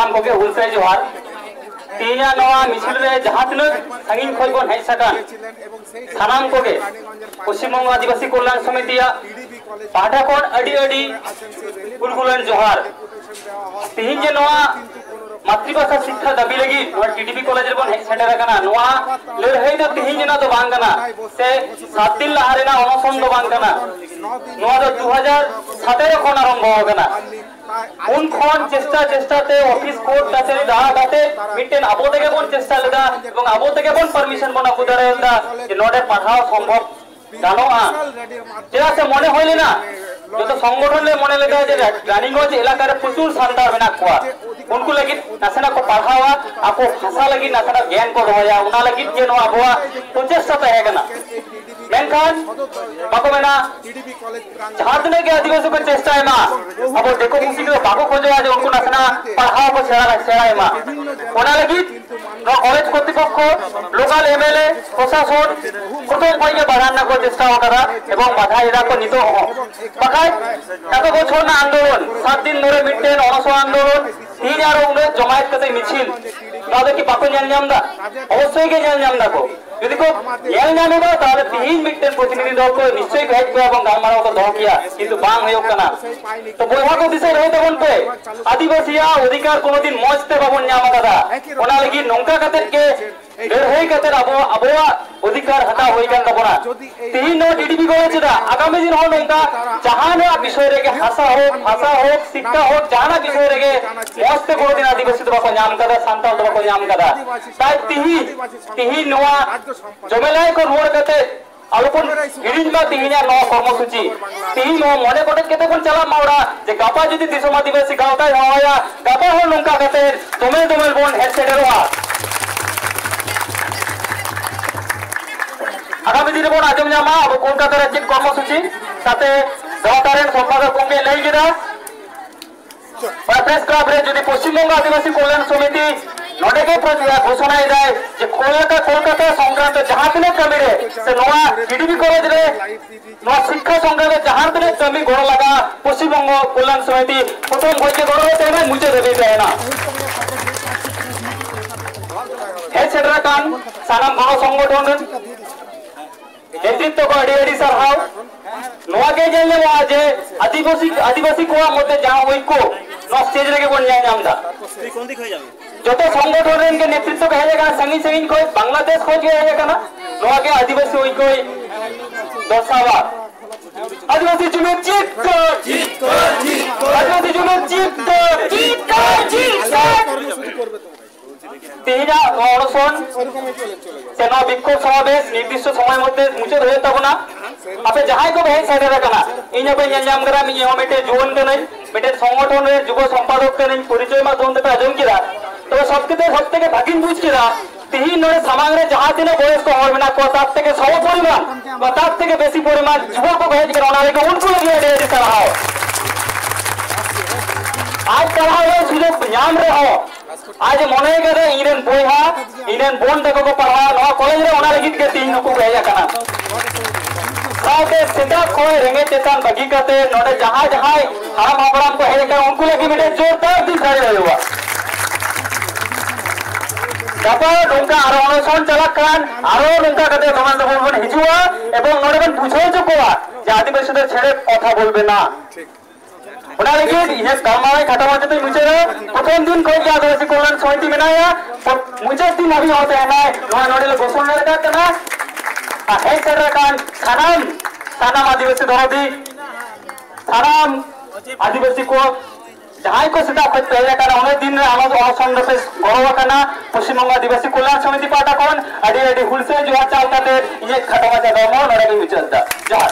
सानाम को हुलसे जोहार तीना नवा मिছিল रे जहां तिनाक सांगिन खय बन हेज सकान सानाम को पश्चिम बंग आदिवासी कल्याण समितिया पाटा कोन अडी अडी गुलगुलन जोहार तीन जे नवा मातृभाषा शिक्षा दाबी लगी टीडीपी कॉलेज रे बन हेज सेटर कना नवा लड़ाई दो तीन जना तो बांग कना से 7 दिन लहा रेना अनशन दो बांग कना नवा दो 2017 खन आरंभ कना उन खन चेष्टा चेष्टाते ऑफिस कोर्ट काछारी दाड़ा काते मिटेन आबो तेगे बन चेष्टा लेदा एवं आबो तेगे बन परमिशन बना गुदारे दा जे नोडे पढ़ाओ संभव गानोआ जेला से मने होइले ना जो तो संगठन ले मने लेदा जे रानीगंज इलाका रे प्रचुर सान्तार मेना कोआ उनको लगी नासेना को पढ़ावा आपको भाषा लगी नासेना ज्ञान को दोया उना लगी जे नो आबोआ प्रचेष्टा तहे कना मेनखान बाको मेना टीडीपी कॉलेज झारखंड के आदिवासी को चेष्टा है मा अब देखो मुसी के बाको खोजे आज उनको नासेना पढ़ाओ को सेड़ा है मा उना लगी नो कॉलेज কর্তৃপক্ষ লোকাল এমএলএ প্রশাসন প্রথম কইকে বাড়ানো को চেষ্টা করা এবং বাধা এরা को নিত বাকায় এত বছর না আন্দোলন 7 दिन ধরে মিটেন অনশন আন্দোলন 3000 উনে জমায়েত করতে মিছিল তাদের কি বাকো জান জামদা অবশ্যই কে জান জামদা को যদি को জান জামদা তাহলে 3 মিটেন প্রতিনিধি দল को নিশ্চয়ই গাইড করে এবং গালমারাও को দহ किया কিন্তু বাং হয়ো কানা তো বইহা को দিশাই রই তখন पे আদিবাসীয়া অধিকার কোনদিন মজতে বাবন জামা দাদা ওনা লাগি নংকা কাতে के लड़ाई कतर आबोआ अधिकार हता होई कान तबना तीन नो टीडीपी कॉलेज आगामी दिन हो नंका जहाना विषय रे के भाषा हो शिक्षा हो जहाना विषय रे के मस्ते कोनो दिन आदिवासी तो बाको नाम कदा सांताल तो बाको नाम कदा ताई तिही नोआ जमेलाई को रोड कते आलोपन हिरिंज बा तिहिना नो कर्मसूची तिही नो मने कोटे केते कोन चला मावड़ा जे गापा जदि दिसम आदिवासी गावताय होया गापा हो नंका कते दोमेल बोन हेड सेडरवा आगामी दिन बन आजम जामा अब कोलकाता राज्य कर्मसूची साथे गवतारेन संपादक कोंगे लई गिरा प्रेस क्लब रे जदि पश्चिम बंग आदिवासी कल्याण समिति नोडे के घोषणा जाए जे कोलकाता संक्रांत जहां तिने कमी रे से नोआ टीडीपी कॉलेज रे नोआ शिक्षा संक्रांत जहां तिने कमी गड़ लगा पश्चिम बंग कल्याण समिति प्रथम होइके गड़ होते में मुझे देबे जायना हे सेडरा कान सानाम गण संगठन नेतृत्व को अड़ी सरहाव नोआ के जेल ले आज आदिवासी को मते जहां होई को नो स्टेज रे के बन जाय नामदा कोन दिख होय जाबे जो तो संगठन रे के नेतृत्व के हेगा संगी को बांग्लादेश खोज के हेगा ना नोआ के आदिवासी होई को दसावा आदिवासी जुमे जीत कर आदिवासी जुमे जीत कर तेजा অনশন সেনা বিক্ষোভ সমাবেশ নির্দিষ্ট সময় মধ্যে মুছে ধরে তবনা আপে যাহাই को भाई साइड रखना इने पे जाम करा मी हम मेटे जुवन के नहीं मेटे संगठन रे युवा संपादक के नहीं परिचय माध्यम ते आजम किरा तो सबके भागिन बुझ किरा तिही नरे समाज रे जहां तिने बयस को हर बिना को तार থেকে সব পরিমাণ বা তার থেকে বেশি পরিমাণ যুবক को भेज कर ओना रे उनको लगे दे सराहो आज पढ़ाओ सुयोग ஞாন रे हो आज मने करे इरेन बोहा इरेन बोन तक को पढ़ा नो कॉलेज रे ओना लगित के तीन को भेजा कना साथे सीधा कोई रेंगे चेतन बगी करते नोडे जहां हाम हाबराम को हेरे कर उनको लगी बेटे जोरदार दिखाई रहवा गापा नोंका आरो अनशन चलाक कान आरो नोंका कते समान बन हिजुआ एवं नोडे बन बुझो जो कोआ जे आदिवासीদের ছেড়ে কথা বলবে না ওনা लगी ये गामाय खटामाते तो मुझे प्रथम दिन कोई आदिवासी कल्याण समिति बनाया मुझे दिन अभी होते हैं ना नोआ नोडे घोषणा लगाते ना है सरकार सानाम आदिवासी दरदी सानाम आदिवासी को जहां को सीधा खत पहले कर उन्हें दिन रे आलो अनशन पे गड़वा कना पश्चिम बंग आदिवासी कल्याण समिति पाटा कोन अडी हुलसे जो चालताते ये खटामाते गमो नोडे के विचलता जहां